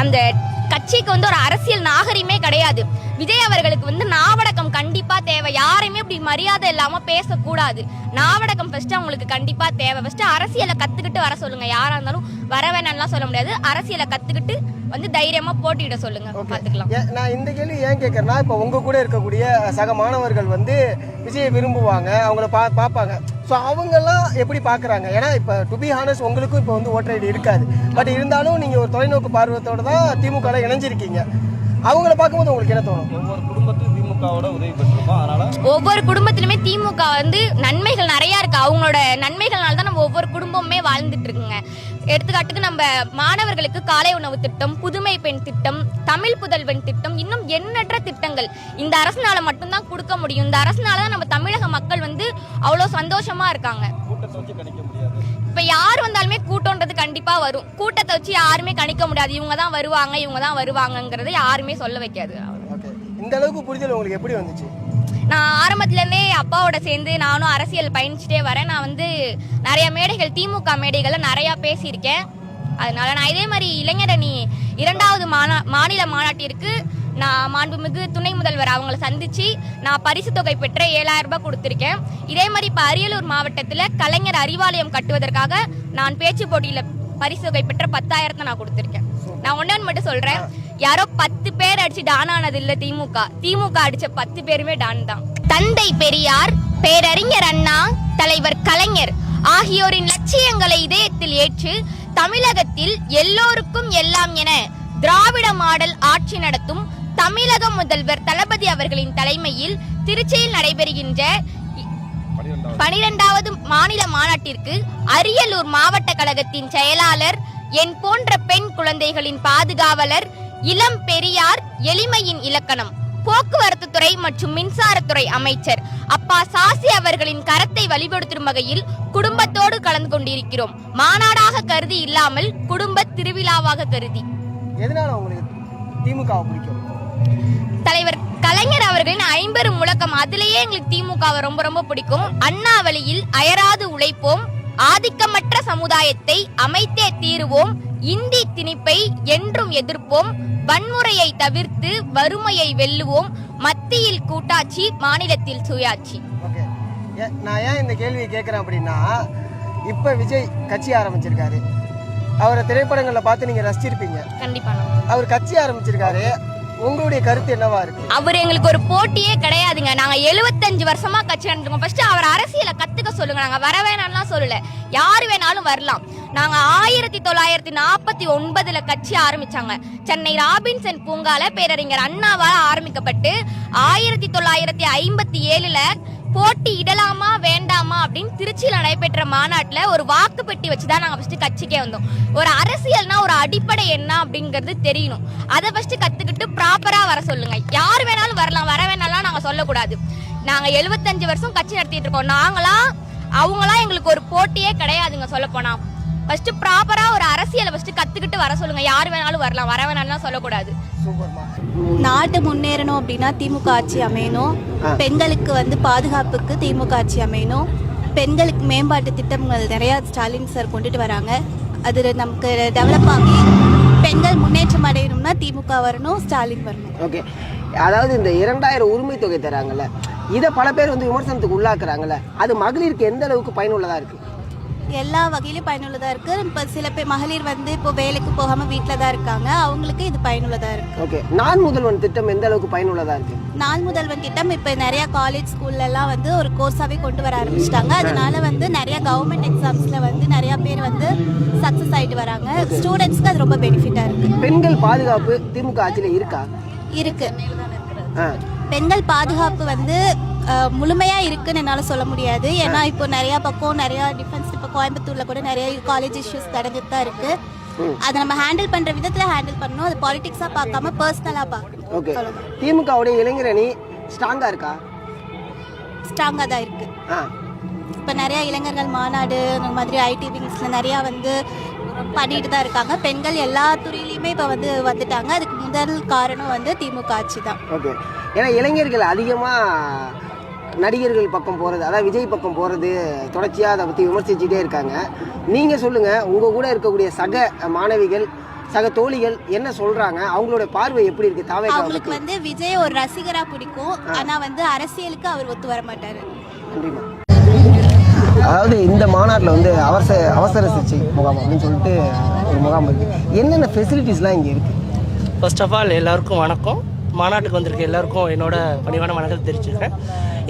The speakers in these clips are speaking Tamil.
அந்த கட்சிக்கு வந்து ஒரு அரசியல் நாகரிகமே கிடையாது. விஜய் அவர்களுக்கு வந்து நாவடக்கம் கண்டிப்பா தேவை. யாரையுமே இப்படி மரியாதை இல்லாம பேசக்கூடாது. நாவடக்கம் ஃபர்ஸ்ட் அவங்களுக்கு கண்டிப்பா தேவை. ஃபர்ஸ்ட் அரசியலை கத்துக்கிட்டு வர சொல்லுங்க. யாரா இருந்தாலும் வர வேணாம்லாம் சொல்ல முடியாது. அரசியலை கத்துக்கிட்டு வந்து தைரியமா போட்டியிட சொல்லுங்க, பாத்துக்கலாம். நான் இந்த கேள்வி ஏன் கேட்கறேன்னா, இப்போ உங்க கூட இருக்கக்கூடிய சக மாணவர்கள் வந்து விஜயை விரும்புவாங்க, அவங்கள பார்ப்பாங்க. ஸோ அவங்கெல்லாம் எப்படி பார்க்குறாங்க? ஏன்னா இப்போ டு பி ஹானஸ்ட் உங்களுக்கும் இப்போ வந்து ஓட்டர் ஐடி இருக்காது. பட் இருந்தாலும் நீங்கள் ஒரு தொலைநோக்கு பார்வத்தோட தான் திமுகவில் இணைஞ்சிருக்கீங்க. அவங்கள பார்க்கும்போது உங்களுக்கு என்ன தோணும்? ஒவ்வொரு குடும்பத்துக்கும் திமுகவோட உதவி பெற்றிருக்கோம். அதனால ஒவ்வொரு குடும்பத்திலுமே திமுக வந்து நன்மைகள் நிறைய இருக்கு. அவங்களோட நன்மைகள்னால தான் நம்ம ஒவ்வொரு குடும்பமுமே வாழ்ந்துட்டு இருக்குங்க. எடுத்துக்காட்டுக்கு நம்ம மாணவர்களுக்கு காலை உணவு திட்டம், புதுமை பெண் திட்டம், தமிழ் புதல்வன் திட்டம், இன்னும் எண்ணற்ற திட்டங்கள் இந்த அரசுனால மட்டும்தான் கொடுக்க முடியும். இந்த அரசுனால தான் நம்ம தமிழக மக்கள் வந்து அவ்வளோ சந்தோஷமா இருக்காங்க. கூட்டத்தை வச்சு கணிக்க முடியாது. இப்ப யார் வந்தாலுமே கூட்டம்ன்றது கண்டிப்பா வரும். கூட்டத்தை வச்சு யாருமே கணிக்க முடியாது. இவங்க தான் வருவாங்க, இவங்க தான் வருவாங்கங்கிறத யாருமே சொல்ல வைக்காது. இந்த அளவுக்கு புரிதல் உங்களுக்கு எப்படி வந்துச்சு? நான் ஆரம்பத்துலேருந்தே அப்பாவோட சேர்ந்து நானும் அரசியல் பயணிச்சுட்டே வரேன். நான் வந்து நிறைய மேடைகள், திமுக மேடைகள்ல நிறையா பேசியிருக்கேன். அதனால நான் இதே மாதிரி இளைஞரணி 2வது மாநில மாநாட்டிற்கு நான் மாண்புமிகு துணை முதல்வர் அவங்களை சந்திச்சு நான் பரிசு தொகை பெற்ற 7000 ரூபாய் கொடுத்துருக்கேன். இதே மாதிரி இப்போ அரியலூர் மாவட்டத்தில் கலைஞர் அறிவாலயம் கட்டுவதற்காக நான் பேச்சு போட்டியில் பரிசு தொகை பெற்ற 10,000 நான் கொடுத்துருக்கேன். நான் ஒன்னு மட்டும் சொல்றேன், யாரோ 10 பேர் அடிச்சு டான் ஆனது இல்ல திமுக அடிச்ச 10 பேருமே டான் தான். தந்தை பெரியார், பேரறிஞர் அண்ணா, தலைவர் கலைஞர் ஆகியோரின் லட்சியங்களை இதயத்தில் ஏற்று தமிழகத்தில் எல்லோருக்கும் எல்லாம் என திராவிட மாடல் ஆட்சி நடத்தும் தமிழக முதல்வர் தளபதி அவர்களின் தலைமையில் திருச்சியில் நடைபெறுகின்ற 12வது மாநில மாநாட்டிற்கு அரியலூர் மாவட்ட கழகத்தின் செயலாளர், என் போன்ற பெண் குழந்தைகளின் பாதுகாவலர், இளம் பெரியார் எளிமையின் இலக்கணம், போக்குவரத்து துறை மற்றும் மின்சாரத்துறை அமைச்சர் அப்பா சாசி அவர்களின் கரத்தை வழிபடுத்தும் வகையில் குடும்பத்தோடு கலந்து கொண்டிருக்கிறோம். மாநாடாக கருதி இல்லாமல் குடும்ப திருவிழாவாக கருதி. எதனால உங்களுக்கு திமுக பிடிக்கும்? தலைவர் கலைஞர் அவர்களின் 50 முழக்கம், அதுலயே எங்களுக்கு திமுகவை ரொம்ப ரொம்ப பிடிக்கும். அண்ணா வழியில் அயராது உழைப்போம், ஆதிக்கமற்ற சமுதாயத்தை அமைத்தே தீருவோம், இந்தி திணிப்பை என்றும் எதிர்ப்போம், வன்முறையை தவிர்த்து வறுமையை வெல்லுவோம், மத்தியில் கூட்டாட்சி, மாநிலத்தில் சுயாட்சி. நான் ஏன் இந்த கேள்வியை கேட்கிறேன் அப்படின்னா, இப்ப விஜய் கட்சி ஆரம்பிச்சிருக்காரு. அவரை திரைப்படங்கள்ல பார்த்து நீங்க ரசிச்சிருப்பீங்க. கண்டிப்பா. அவர் கட்சி ஆரம்பிச்சிருக்காரு, உங்களுடைய கருத்து என்னவா இருக்கு? அவர் எங்களுக்கு ஒரு போட்டியே கிடையாதுங்க. நாங்க 75 வருஷமா கட்சி நடந்துருக்கோம். ஃபர்ஸ்ட் அவர் அரசியலை கத்துக்க சொல்லுங்க. நாங்க வர வேணாம்லாம் சொல்லல, யாரு வேணாலும் வரலாம். நாங்க 1949 கட்சி ஆரம்பிச்சாங்க. சென்னை ராபின்சன் பூங்கால பேரறிஞர் அண்ணாவால் ஆரம்பிக்கப்பட்டு 1957 போட்டி இடலாமா வேண்டாமா அப்படின்னு திருச்சியில் நடைபெற்ற மாநாட்டுல ஒரு வாக்கு பெட்டி வச்சுதான் நாங்க ஃபர்ஸ்ட் கட்சிக்கே வந்தோம். ஒரு அரசியல்னா ஒரு அடிப்படை என்ன அப்படிங்கிறது தெரியணும். அதை ஃபர்ஸ்ட் கத்துக்கிட்டு ப்ராப்பரா வர சொல்லுங்க. யார் வேணாலும் வரலாம், வர வேணாலும் நாங்க சொல்லக்கூடாது. நாங்க 75 வருஷம் கட்சி நடத்திட்டு இருக்கோம். அவங்களாம் எங்களுக்கு ஒரு போட்டியே கிடையாதுங்க. சொல்ல போனா ஃபர்ஸ்ட் ப்ராப்பரா ஒரு அரசியலை ஃபர்ஸ்ட் கத்துக்கிட்டு வர சொல்லுங்க. யார் வேணாலும் வரலாம், வர வேணாலும் சொல்லக்கூடாது. நாட்டு முன்னேறணும் அப்படின்னா திமுக ஆட்சி அமையணும். பெண்களுக்கு வந்து பாதுகாப்புக்கு திமுக ஆட்சி அமையணும். பெண்களுக்கு மேம்பாட்டு திட்டங்கள் நிறையா ஸ்டாலின் சார் கொண்டுட்டு வராங்க. அது நமக்கு டெவலப் ஆகி பெண்கள் முன்னேற்றம் அடையணும்னா திமுக வரணும், ஸ்டாலின் வரணும். ஓகே, அதாவது இந்த 2000 உரிமை தொகை தராங்கல்ல, இதை பல பேர் வந்து விமர்சனத்துக்கு உள்ளாக்குறாங்கல்ல, அது மகளிருக்கு எந்த அளவுக்கு பயனுள்ளதா இருக்கு? எல்லா வகையிலும் பயனுள்ளதாக இருக்குது. இப்போ சில பேர் மகளிர் வந்து இப்போ வேலைக்கு போகாமல் வீட்டில் தான் இருக்காங்க, அவங்களுக்கு இது பயனுள்ளதாக இருக்குது. ஓகே, நான் முதல்வன் திட்டம் எந்த அளவுக்கு பயனுள்ளதாக இருக்குது? நான் முதல்வன் திட்டம் இப்போ நிறையா காலேஜ் ஸ்கூல்லலாம் வந்து ஒரு கோர்ஸாகவே கொண்டு வர ஆரம்பிச்சிட்டாங்க. அதனால வந்து நிறையா கவர்மெண்ட் எக்ஸாம்ஸில் வந்து நிறையா பேர் வந்து சக்ஸஸ் ஆகிட்டு வராங்க. ஸ்டூடெண்ட்ஸ்க்கு அது ரொம்ப பெனிஃபிட்டாக இருக்குது. பெண்கள் பாதுகாப்பு திமுக ஆட்சியில் இருக்கா? இருக்கு. பெண்கள் பாதுகாப்பு வந்து முழுமையாக இருக்குன்னு என்னால் சொல்ல முடியாது. ஏன்னா இப்போ நிறையா பக்கம் நிறையா டிஃபென்ஸ், இப்போ கோயம்புத்தூரில் கூட நிறைய காலேஜ் இஷ்யூஸ் நடந்துட்டு தான் இருக்குது. அதை நம்ம ஹேண்டில் பண்ணுற விதத்தில் ஹேண்டில் பண்ணணும். அது பாலிடிக்ஸாக பார்க்காம பர்சனலாக பார்க்கணும். ஓகே, திமுகவுடைய இளைஞரணி ஸ்ட்ராங்காக இருக்கா? ஸ்ட்ராங்காக தான் இருக்குது. இப்போ நிறையா இளைஞர்கள் மாநாடு அந்த மாதிரி ஐடி விங்ஸில் நிறையா வந்து பண்ணிட்டு தான் இருக்காங்க. பெண்கள் எல்லா துறையிலையுமே இப்போ வந்து வந்துட்டாங்க. அதுக்கு முதல் காரணம் வந்து திமுக ஆட்சி தான். ஓகே, ஏன்னா இளைஞர்கள் அதிகமாக நடிகர்கள் பக்கம் போகிறது, அதாவது விஜய் பக்கம் போகிறது தொடர்ச்சியாக அதை பற்றி விமர்சிச்சுட்டே இருக்காங்க. நீங்கள் சொல்லுங்கள், உங்கள் கூட இருக்கக்கூடிய சக மாணவிகள் சக தோழிகள் என்ன சொல்றாங்க, அவங்களோட பார்வை எப்படி இருக்கு தாவேகா அவங்களுக்கு வந்து விஜய் ஒரு ரசிகரா பிடிக்கும், ஆனா வந்து அரசியலுக்கு அவர் ஒத்து வர மாட்டாரு. நன்றிமா. அதாவது இந்த மாநாட்டில் வந்து அவசர சிகிச்சை முகாம் அப்படின்னு சொல்லிட்டு ஒரு முகாம் இருக்குது. என்னென்ன ஃபெசிலிட்டிஸ்லாம் இங்கே இருக்குது? ஃபர்ஸ்ட் ஆஃப் ஆல் எல்லாருக்கும் வணக்கம். மாநாட்டுக்கு வந்திருக்க எல்லாருக்கும் என்னோட பணிவான வணக்கத்தை தெரிவிச்சிருக்கேன்.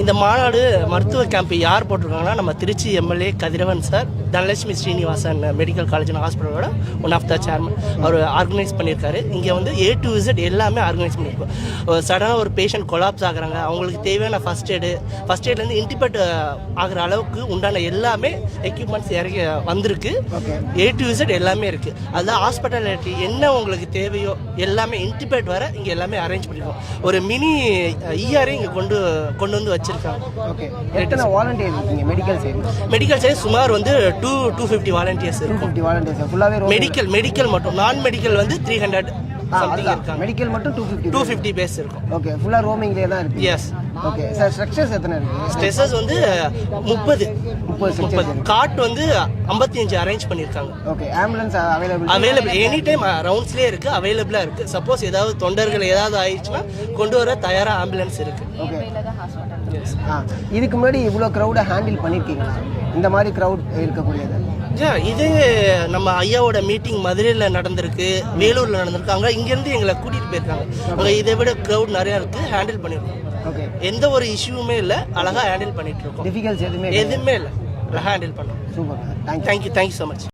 இந்த மாநாடு மருத்துவ கேம்ப் யார் போட்டிருக்காங்கன்னா நம்ம Trichy MLA Kathiravan sir, Dhanalakshmi Srinivasan medical college and ஹாஸ்பிட்டலோட ஒன் ஆஃப் த சேர்மன் அவர் ஆர்கனைஸ் பண்ணியிருக்காரு. இங்கே வந்து A to Z எல்லாமே ஆர்கனைஸ் பண்ணியிருக்கோம். சடனாக ஒரு பேஷண்ட் கொலாப்ஸ் ஆகுறாங்க, அவங்களுக்கு தேவையான ஃபஸ்ட் எய்ட்லேருந்து இன்டிபேட் ஆகிற அளவுக்கு உண்டான எல்லாமே எக்யூப்மெண்ட்ஸ் இறங்கி வந்திருக்கு. A to Z எல்லாமே இருக்குது. அதில் ஹாஸ்பிட்டாலிட்டி என்ன உங்களுக்கு தேவையோ எல்லாமே இன்டிபேட் வர இங்கே எல்லாமே அரேஞ்ச் பண்ணியிருக்கோம். ஒரு மினி ER இங்கே கொண்டு வந்து வச்சிருக்காங்க. ஓகே, எத்தனை வாலண்டியர் இருக்கீங்க மெடிக்கல் சைடு? மெடிக்கல் சைடு சுமார் வந்து 250 வாலண்டியர்ஸ் இருக்கும். 250 வாலண்டியர்ஸ் ஃபுல்லாவே மெடிக்கல் மட்டும். நான் மெடிக்கல் வந்து 300 சம்திங் இருக்காங்க. மெடிக்கல் மட்டும் 250 பேஸ் இருக்கும். ஓகே, ஃபுல்லா ரோமிங்லயே தான் இருக்கு. எஸ். ஓகே சார், ஸ்ட்ரக்சர்ஸ் எத்தனை இருக்கு? ஸ்ட்ரெச்சர்ஸ் வந்து 30 காட் வந்து 55 அரேஞ்ச் பண்ணிருக்காங்க. Okay, ambulance available any time ரவுண்ட்ஸ்லயே இருக்கு, அவைலபிளா இருக்கு. சப்போஸ் ஏதாவது தொண்டர்கள் ஏதாவது ஆயிடுச்சுன்னா கொண்டு வர தயாரா ஆம்புலன்ஸ் இருக்கு. ஓகே, இதுக்கு முன்னாடி இவ்வளோ க்ரௌடை ஹேண்டில் பண்ணியிருக்கீங்களா? இந்த மாதிரி க்ரௌட் இருக்கக்கூடியது இது நம்ம ஐயாவோட மீட்டிங் மதுரையில் நடந்திருக்கு, வேலூரில் நடந்திருக்கு. அங்கே இங்கேருந்து எங்களை கூட்டிகிட்டு போயிருக்காங்க. அங்கே இதை விட க்ரௌட் நிறையா இருக்குது, ஹேண்டில் பண்ணியிருக்கோம். ஓகே, எந்த ஒரு இஷ்யூமே இல்லை, அழகாக ஹேண்டில் பண்ணிட்டு இருக்கோம். டிஃபிகல்ட்ஸ் எதுவுமே இல்லை, அழகாக ஹேண்டில் பண்ணோம். Super, thank you so much.